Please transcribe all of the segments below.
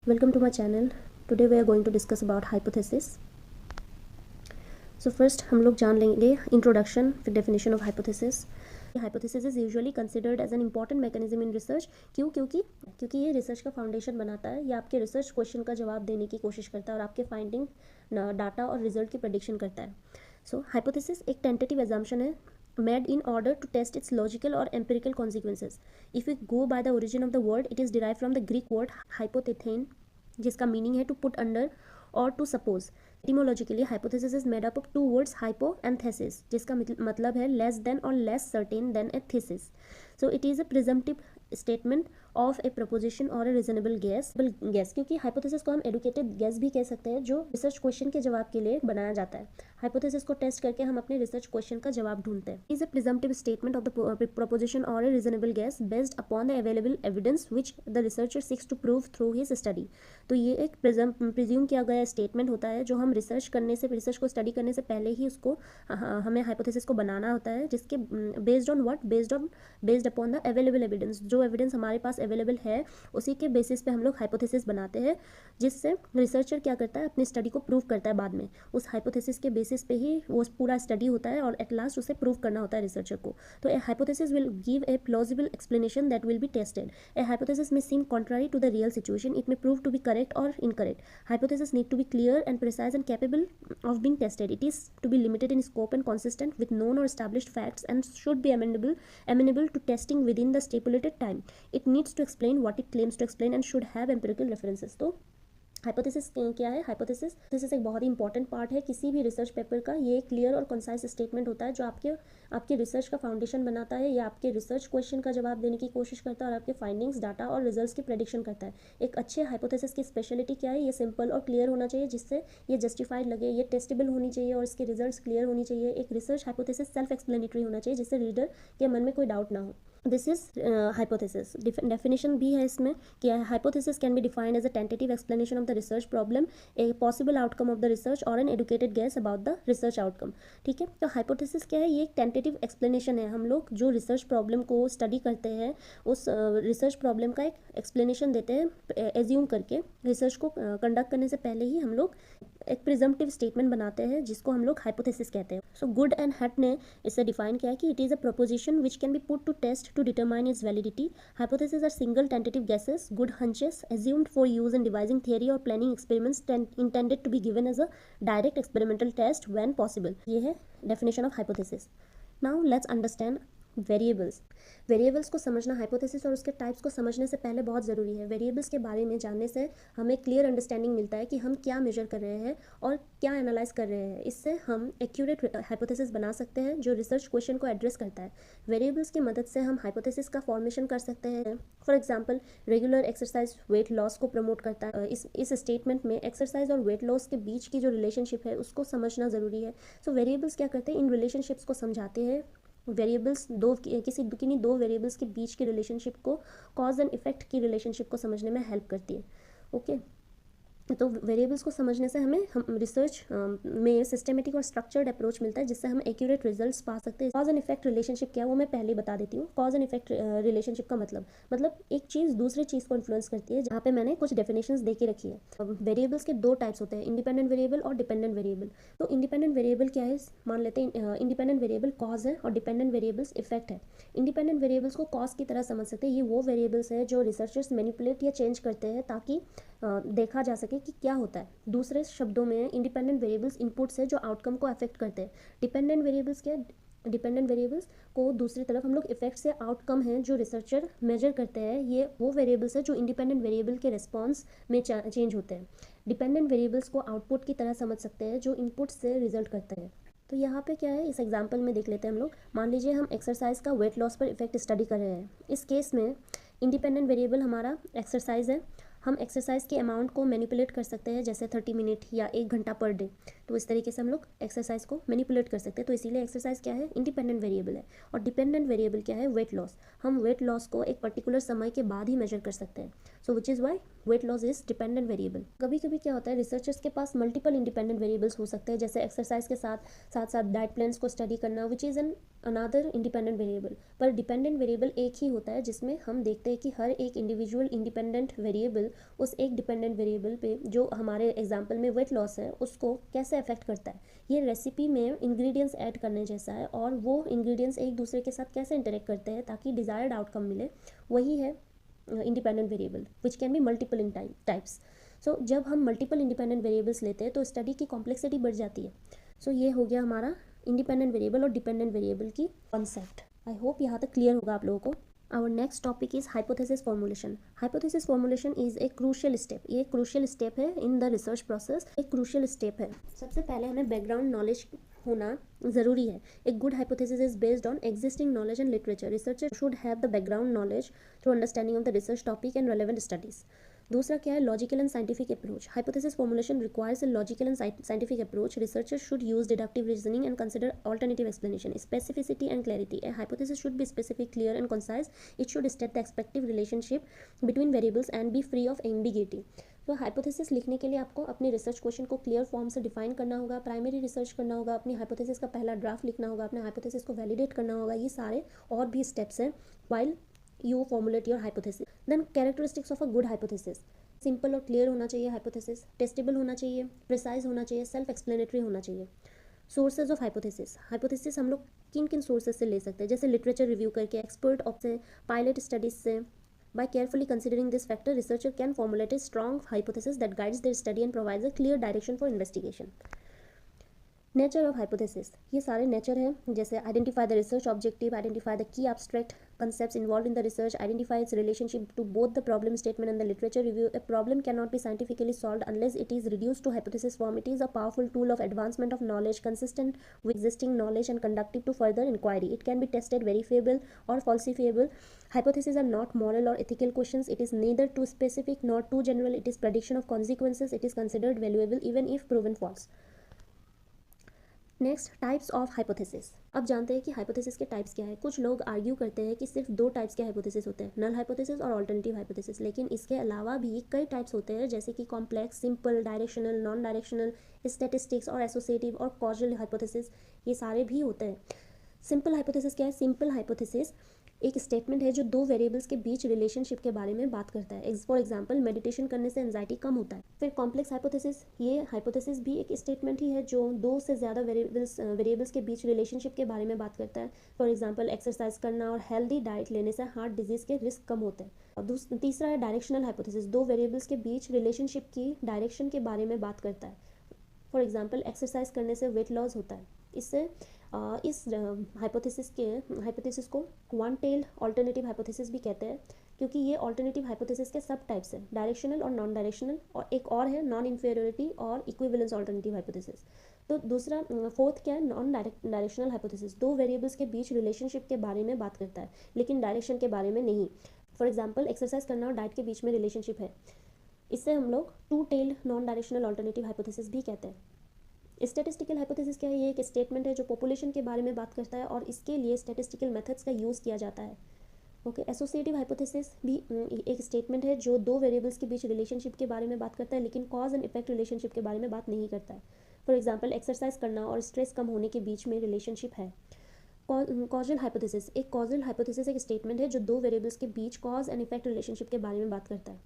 Welcome to my channel. Today we are going to discuss about hypothesis. So first हम लोग जान लेंगे introduction फिर definition of hypothesis. Hypothesis is usually considered as an important mechanism in research. क्योंकि ये research का foundation बनाता है, ये आपके रिसर्च क्वेश्चन का जवाब देने की कोशिश करता है और आपके फाइंडिंग डाटा और रिजल्ट की प्रेडिक्शन करता है. सो हाइपोथेसिस एक टेंटेटिव एजम्पशन है made in order to test its logical or empirical consequences. If we go by the origin of the word, it is derived from the Greek word hypothetein, जिसका meaning है to put under और to suppose. Etymologically hypothesis is made up of two words hypo and thesis, जिसका मतलब है less than और less certain than a thesis. So it is a presumptive statement of a proposition और a reasonable guess. क्योंकि hypothesis को हम educated guess भी कह सकते हैं, जो रिसर्च क्वेश्चन के जवाब के लिए बनाया जाता है. हाइपोथेसिस को टेस्ट करके हम अपने रिसर्च क्वेश्चन का जवाब ढूंढते हैं. Is a presumptive statement of the proposition और a reasonable guess based upon the available evidence which the researcher seeks to prove through his study. तो ये एक प्रिज्यूम किया गया स्टेटमेंट होता है जो हम रिसर्च को स्टडी करने से पहले ही उसको हमें हाइपोथेसिस को बनाना होता है, जिसके based on what based upon the available evidence. जो एविडेंस हमारे पास अवेलेबल है उसी के बेसिस पे हम लोग हाइपोथेसिस बनाते हैं, जिससे रिसर्चर क्या करता है अपनी स्टडी को प्रूव करता है. बाद में उस हाइपोथेसिस के बेसिस पे ही वो पूरा स्टडी होता है और एट लास्ट उसे प्रूव करना होता है रिसर्चर को. तो a hypothesis will give a plausible explanation that will be tested. A hypothesis may seem contrary to the real situation. It may prove to be correct or incorrect. Hypothesis need to be clear and precise and capable of being tested. It is to be limited in scope and consistent with known or established facts and should be amenable to testing within the stipulated time. It needs to explain what it claims to explain and should have empirical references. तो hypothesis क्या है? Hypothesis एक बहुत ही important part है किसी भी research paper का. ये एक क्लियर और कंसाइज स्टेटमेंट होता है जो आपके रिसर्च का फाउंडेशन बनाता है, या आपके रिसर्च क्वेश्चन का जवाब देने की कोशिश करता है और आपके फाइंडिंग्स, डाटा और रिजल्ट्स की प्रेडिक्शन करता है. एक अच्छे हाइपोथेसिस की स्पेशलिटी क्या है? ये सिंपल और क्लियर होना चाहिए, जिससे ये जस्टिफाइड लगे. ये टेस्टेबल होनी चाहिए और इसके रिजल्ट्स क्लियर होनी चाहिए. एक रिसर्च हाइपोथेसिस सेल्फ एक्सप्लेनेटरी होना चाहिए, जिससे रीडर के मन में कोई डाउट ना हो. This is hypothesis. डेफिनेशन भी है इसमें कि hypothesis can be defined as a tentative explanation of the research problem, a possible outcome of the research और an educated guess about the research outcome. ठीक है, तो हाइपोथेसिस क्या है? ये एक टेंटेटिव एक्सप्लेनेशन है. हम लोग जो रिसर्च प्रॉब्लम को स्टडी करते हैं उस रिसर्च प्रॉब्लम का एक एक्सप्लेनेशन देते हैं एज्यूम करके. रिसर्च को कंडक्ट करने से पहले ही हम लोग एक प्रिजम्पटिव स्टेटमेंट बनाते हैं, जिसको हम लोग हाइपोथेसिस कहते हैं. सो गुड एंड हट ने इसे डिफाइन किया है कि it is a proposition which can be put to test to determine its validity. Hypotheses are single tentative guesses, good hunches assumed for use in devising theory or planning experiments intended to be given as a direct experimental test when possible. ये है definition of hypothesis. Now let's understand variables को समझना hypothesis और उसके types को समझने से पहले बहुत ज़रूरी है. वेरिएबल्स के बारे में जानने से हमें क्लियर अंडरस्टैंडिंग मिलता है कि हम क्या मेजर कर रहे हैं और क्या एनालाइज कर रहे हैं. इससे हम एक्यूरेट हाइपोथेसिस बना सकते हैं जो रिसर्च क्वेश्चन को एड्रेस करता है. वेरिएबल्स की मदद से हम हाइपोथेसिस का फॉर्मेशन कर सकते हैं. For example, regular exercise weight loss को प्रमोट करता है. इस स्टेटमेंट में एक्सरसाइज और वेट लॉस के बीच की जो रिलेशनशिप है उसको समझना ज़रूरी है. सो वेरिएबल्स क्या करते हैं? इन रिलेशनशिप्स को समझाते हैं. वेरिएबल्स किन्हीं दो वेरिएबल्स के बीच की रिलेशनशिप को, कॉज एंड इफेक्ट की रिलेशनशिप को समझने में हेल्प करती है. ओके, तो वेरिएबल्स को समझने से हम रिसर्च में सिस्टमेटिक और स्ट्रक्चर्ड अप्रोच मिलता है, जिससे हम एक्यूरेट रिजल्ट्स पा सकते हैं. कॉज एंड इफेक्ट रिलेशनशिप क्या है वो मैं पहले ही बता देती हूँ. कॉज एंड इफेक्ट रिलेशनशिप का मतलब एक चीज़ दूसरे चीज़ को इन्फ्लुएंस करती है, जहाँ पे मैंने कुछ डेफिनेशंस दे के रखी है. वेरिएबल्स के दो टाइप्स होते हैं, इंडिपेंडेंट वेरिएबल और डिपेंडेंट वेरिएबल. तो इंडिपेंडेंट वेरिएबल क्या है? मान लेते हैं इंडिपेंडेंट वेरिएबल कॉज है और डिपेंडेंट वेरिएबल्स इफेक्ट है. इंडिपेंडेंट वेरिएबल्स को कॉज की तरह समझ सकते हैं. ये वो वेरिएबल्स है जो रिसर्चर्स मैनिपुलेट या चेंज करते हैं ताकि देखा जा सके कि क्या होता है. दूसरे शब्दों में इंडिपेंडेंट वेरिएबल्स इनपुट्स है जो आउटकम को अफेक्ट करते हैं. डिपेंडेंट वेरिएबल्स क्या है? डिपेंडेंट वेरिएबल्स को दूसरी तरफ हम लोग इफेक्ट्स या आउटकम हैं जो रिसर्चर मेजर करते हैं. ये वो वेरिएबल्स है जो इंडिपेंडेंट वेरिएबल के रिस्पॉन्स में चेंज होते हैं. डिपेंडेंट वेरिएबल्स को आउटपुट की तरह समझ सकते हैं जो इनपुट से रिजल्ट करते हैं. तो यहाँ पे क्या है, इस एग्जाम्पल में देख लेते हैं हम लोग. मान लीजिए हम एक्सरसाइज का वेट लॉस पर इफेक्ट स्टडी कर रहे हैं. इस केस में इंडिपेंडेंट वेरिएबल हमारा एक्सरसाइज है. हम एक्सरसाइज के अमाउंट को मैनिपुलेट कर सकते हैं, जैसे 30 मिनट या 1 घंटा पर डे. तो इस तरीके से हम लोग एक्सरसाइज को मैनिपुलेट कर सकते हैं। तो इसीलिए एक्सरसाइज क्या है, इंडिपेंडेंट वेरिएबल है। और डिपेंडेंट वेरिएबल क्या है, वेट लॉस। हम वेट लॉस को एक पर्टिकुलर समय के बाद ही मेजर कर सकते हैं। So which is Y weight loss is dependent variable. कभी कभी क्या होता है, रिसर्चर्स के पास मल्टीपल इंडिपेंडेंट वेरिएबल्स हो सकते हैं, जैसे एक्सरसाइज के साथ साथ डाइट प्लान्स को स्टडी करना, which is an another independent variable. पर डिपेंडेंट वेरिएबल एक ही होता है जिसमें हम देखते हैं कि हर एक इंडिविजुअल इंडिपेंडेंट वेरिएबल उस एक डिपेंडेंट वेरिएबल पे, जो हमारे एग्जांपल में वेट लॉस है, उसको कैसे अफेक्ट करता है। ये रेसिपी में इंग्रेडिएंट्स ऐड करने जैसा है, और वो इंग्रेडिएंट्स एक दूसरे के साथ कैसे इंटरेक्ट करते हैं ताकि डिजायर्ड आउटकम मिले, वही है independent variable, which can be multiple in types. So जब हम मल्टीपल इंडिपेंडेंट वेरिएबल्स लेते हैं तो स्टडी की कॉम्प्लेक्सिटी बढ़ जाती है। सो ये हो गया हमारा इंडिपेंडेंट वेरिएबल और डिपेंडेंट वेरिएबल की कॉन्सेप्ट। आई होप यहाँ तक क्लियर होगा आप लोगों को। Our next topic is hypothesis formulation. Hypothesis formulation is a crucial step. ये crucial step है in the research process. एक crucial step है। सबसे पहले हमें background knowledge होना ज़रूरी है। एक good hypothesis is based on existing knowledge and literature. Researcher should have the background knowledge to understanding of the research topic and relevant studies. दूसरा क्या है, logical and scientific approach. Hypothesis formulation requires a logical and scientific approach. Researchers should use deductive reasoning and consider alternative explanation. Specificity and clarity. A hypothesis should be specific, clear and concise. It should state the expected relationship between variables and be free of ambiguity. तो hypothesis लिखने के लिए आपको अपने research question को clear form से define करना होगा, प्राइमरी रिसर्च करना होगा, अपनी हाइपोथेसिस का पहला ड्राफ्ट लिखना होगा, अपने हाइपोथेसिस को वैलिडेट करना होगा. ये सारे और भी स्टेप्स हैं while you formulate your hypothesis. Then characteristics of a good hypothesis. Simple और क्लियर होना चाहिए हाइपोथेसिस, टेस्टेबल होना चाहिए, प्रिसाइज होना चाहिए, सेल्फ एक्सप्लेनेटरी होना चाहिए. Sources of hypothesis. हाइपोथेसिस हम लोग किन किन सोर्सेज से ले सकते हैं, जैसे लिटरेचर रिव्यू करके, एक्सपर्ट ऑफ से, पायलट स्टडीज से. By carefully considering this factor, researcher can formulate a strong hypothesis that guides their study and provides a clear direction for investigation. Nature of hypothesis. ये सारे nature हैं, जैसे identify the research objective, identify the key abstract concepts involved in the research, identify its relationship to both the problem statement and the literature review. A problem cannot be scientifically solved unless it is reduced to hypothesis form. It is a powerful tool of advancement of knowledge, consistent with existing knowledge and conductive to further inquiry. It can be tested, verifiable or falsifiable. Hypotheses are not moral or ethical questions. It is neither too specific nor too general. It is prediction of consequences. It is considered valuable even if proven false. Next, types of hypothesis. अब जानते हैं कि hypothesis के types क्या है. कुछ लोग argue करते हैं कि सिर्फ दो टाइप्स के हाइपोथेसिस होते हैं, नल हाइपोथेसिस और ऑल्टरनेटिव हाइपोथेसिस. लेकिन इसके अलावा भी कई टाइप्स होते हैं, जैसे कि complex, simple, directional, non directional, statistics और एसोसिएटिव और कॉजल हाइपोथेसिस. ये सारे भी होते हैं. सिंपल हाइपोथेसिस क्या है. सिंपल हाइपोथेसिस एक स्टेटमेंट है जो दो वेरिएबल्स के बीच रिलेशनशिप के बारे में बात करता है. फॉर एग्जांपल, मेडिटेशन करने से एंजाइटी कम होता है. फिर कॉम्प्लेक्स हाइपोथेसिस, ये हाइपोथेसिस भी एक स्टेटमेंट ही है जो दो से ज़्यादा वेरिएबल्स के बीच रिलेशनशिप के बारे में बात करता है. फॉर एग्जांपल, एक्सरसाइज करना और हेल्दी डाइट लेने से हार्ट डिजीज़ के रिस्क कम होते हैं. और तीसरा है डायरेक्शनल हाइपोथेसिस, दो वेरिएबल्स के बीच रिलेशनशिप की डायरेक्शन के बारे में बात करता है. फॉर एग्जांपल, एक्सरसाइज करने से वेट लॉस होता है. इससे इस हाइपोथेसिस को वन टेल ऑल्टरनेटिव हाइपोथेसिस भी कहते हैं, क्योंकि ये ऑल्टरनेटिव हाइपोथेसिस के सब टाइप्स हैं, डायरेक्शनल और नॉन डायरेक्शनल, और एक और है नॉन इन्फीरियरिटी और इक्विवेलेंस ऑल्टरनेटिव हाइपोथेसिस. तो दूसरा, फोर्थ क्या है, नॉन डायरेक्शनल हाइपोथेसिस, दो वेरिएबल्स के बीच रिलेशनशिप के बारे में बात करता है लेकिन डायरेक्शन के बारे में नहीं. फॉर एग्जाम्पल, एक्सरसाइज करना और डाइट के बीच में रिलेशनशिप है. इससे हम लोग to tailed non directional alternative hypothesis भी कहते हैं. स्टैटिस्टिकल हाइपोथेसिस क्या है, ये एक स्टेटमेंट है जो पॉपुलेशन के बारे में बात करता है और इसके लिए स्टैटिस्टिकल मेथड्स का यूज़ किया जाता है. ओके, एसोसिएटिव हाइपोथेसिस भी एक स्टेटमेंट है जो दो वेरिएबल्स के बीच रिलेशनशिप के बारे में बात करता है लेकिन कॉज एंड इफेक्ट रिलेशनशिप के बारे में बात नहीं करता है. फॉर एग्जांपल, एक्सरसाइज करना और स्ट्रेस कम होने के बीच में रिलेशनशिप है. कॉजल हाइपोथेसिस, एक कॉजल हाइपोथेसिस एक स्टेटमेंट है जो दो वेरिएबल्स के बीच कॉज एंड इफेक्ट रिलेशनशिप के बारे में बात करता है.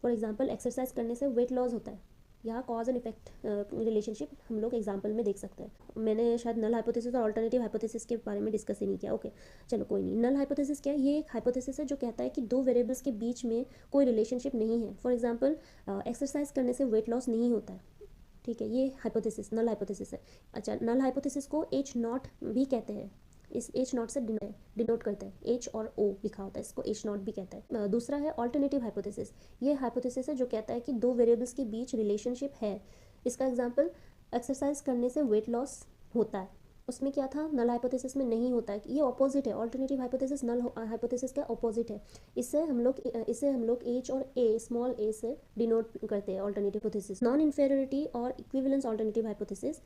फॉर एग्जांपल, एक्सरसाइज करने से वेट लॉस होता है. यहाँ कॉज एंड इफेक्ट रिलेशनशिप हम लोग एग्जांपल में देख सकते हैं. मैंने शायद नल हाइपोथेसिस और ऑल्टरनेटिव हाइपोथेसिस के बारे में डिस्कस ही नहीं किया. ओके, चलो कोई नहीं. नल हाइपोथेसिस क्या है, ये एक हाइपोथेसिस है जो कहता है कि दो वेरिएबल्स के बीच में कोई रिलेशनशिप नहीं है. फॉर एग्जांपल, एक्सरसाइज करने से वेट लॉस नहीं होता है. ठीक है, ये हाइपोथेसिस नल हाइपोथेसिस है. अच्छा, नल हाइपोथेसिस को एच नॉट भी कहते हैं. इस एच नॉट से डिनोट करते हैं, एच और ओ लिखा होता है, इसको एच नॉट भी कहता है. दूसरा है ऑल्टरनेटिव हाइपोथेसिस. ये हाइपोथेसिस है जो कहता है कि दो वेरिएबल्स के बीच रिलेशनशिप है. इसका एग्जांपल, एक्सरसाइज करने से वेट लॉस होता है. उसमें क्या था, नल हाइपोथेसिस में नहीं होता है, ये ऑपोजिट है, ऑल्टरनेटिव हाइपोथेसिस नल हाइपोथेसिस का ऑपोजिट है। इसे हम लोग एच और ए, स्मॉल ए से डिनोट करते हैं ऑल्टरनेटिव हाइपोथेसिस। नॉन इन्फेरियोरिटी और इक्विवेलेंस ऑल्टरनेटिव हाइपोथेसिस,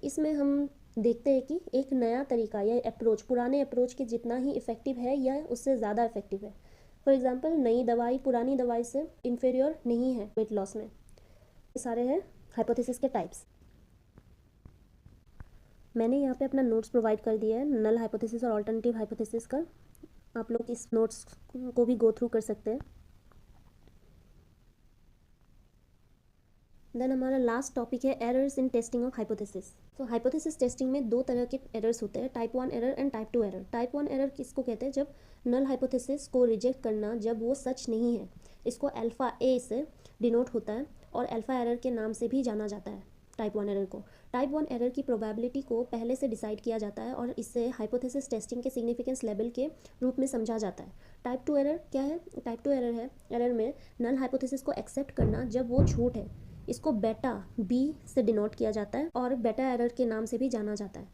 इसमें हम देखते हैं कि एक नया तरीका या अप्रोच पुराने अप्रोच के जितना ही इफेक्टिव है या उससे ज़्यादा इफेक्टिव है। फॉर एग्जांपल, नई दवाई पुरानी दवाई से इन्फेरियर नहीं है वेट लॉस में। ये सारे हैं हाइपोथेसिस के टाइप्स। मैंने यहाँ पे अपना नोट्स प्रोवाइड कर दिया है नल हाइपोथेसिस और अल्टरनेटिव हाइपोथेसिस का, आप लोग इस नोट्स को भी गो थ्रू कर सकते हैं। देन हमारा लास्ट टॉपिक है errors in testing of hypothesis. तो हाइपोथेसिस टेस्टिंग में दो तरह के एरर्स होते हैं, type 1 error and type 2 error. Type 1 error किसको कहते हैं, जब नल हाइपोथेसिस को रिजेक्ट करना जब वो सच नहीं है, इसको अल्फा ए से डिनोट होता है और अल्फा एरर के नाम से भी जाना जाता है टाइप 1 एरर को। टाइप 1 एरर की प्रोबेबिलिटी को पहले से डिसाइड किया जाता है और इससे हाइपोथेसिस टेस्टिंग के सिग्निफिकेंस लेवल के रूप में समझा जाता है। टाइप 2 एरर क्या है, टाइप 2 एरर है, एरर में नल हाइपोथेसिस को एक्सेप्ट करना जब वो झूठ है, इसको बेटा बी से डिनोट किया जाता है और बेटा एरर के नाम से भी जाना जाता है।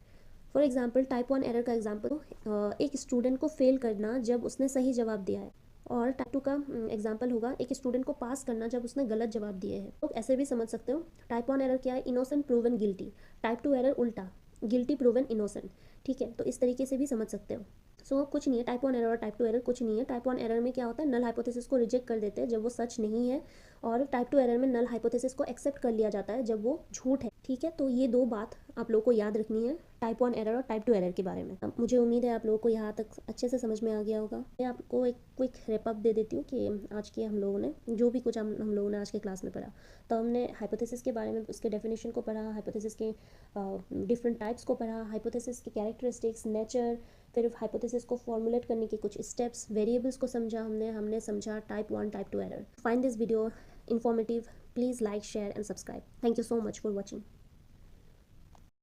फॉर एग्जाम्पल, टाइप 1 एरर का एग्जाम्पल एक स्टूडेंट को फेल करना जब उसने सही जवाब दिया है, और टाइप 2 का एग्जाम्पल होगा एक स्टूडेंट को पास करना जब उसने गलत जवाब दिए हैं। तो ऐसे भी समझ सकते हो। टाइप 1 एरर क्या है, innocent proven guilty. Type 2 error उल्टा, गिल्टी प्रूवन इनोसेंट। ठीक है, तो इस तरीके से भी समझ सकते हो। सो कुछ नहीं है, टाइप 1 एरर और टाइप 2 एरर कुछ नहीं है। टाइप 1 एरर में क्या होता है, नल हाइपोथेसिस को रिजेक्ट कर देते हैं जब वो सच नहीं है, और टाइप 2 एरर में नल हाइपोथेसिस को एक्सेप्ट कर लिया जाता है जब वो झूठ है। ठीक है, तो ये दो बात आप लोगों को याद रखनी है टाइप 1 एरर और टाइप 2 एरर के बारे में। अब मुझे उम्मीद है आप लोगों को यहाँ तक अच्छे से समझ में आ गया होगा। मैं आपको एक क्विक रेपअप दे देती हूँ कि आज के हम लोगों ने जो भी कुछ हम लोगों ने आज के क्लास में पढ़ा। तो हमने हाइपोथेसिस के बारे में, उसके डेफिनेशन को पढ़ा, हाइपोथेसिस के डिफरेंट टाइप्स को पढ़ा, हाइपोथेसिस के कैरेक्टरिस्टिक्स, नेचर, फिर हाइपोथेसिस को फॉर्मुलेट करने के कुछ स्टेप्स, वेरिएबल्स को समझा हमने समझा type 1 type 2 error. Find this video informative, please like, share and subscribe. Thank you so much for watching.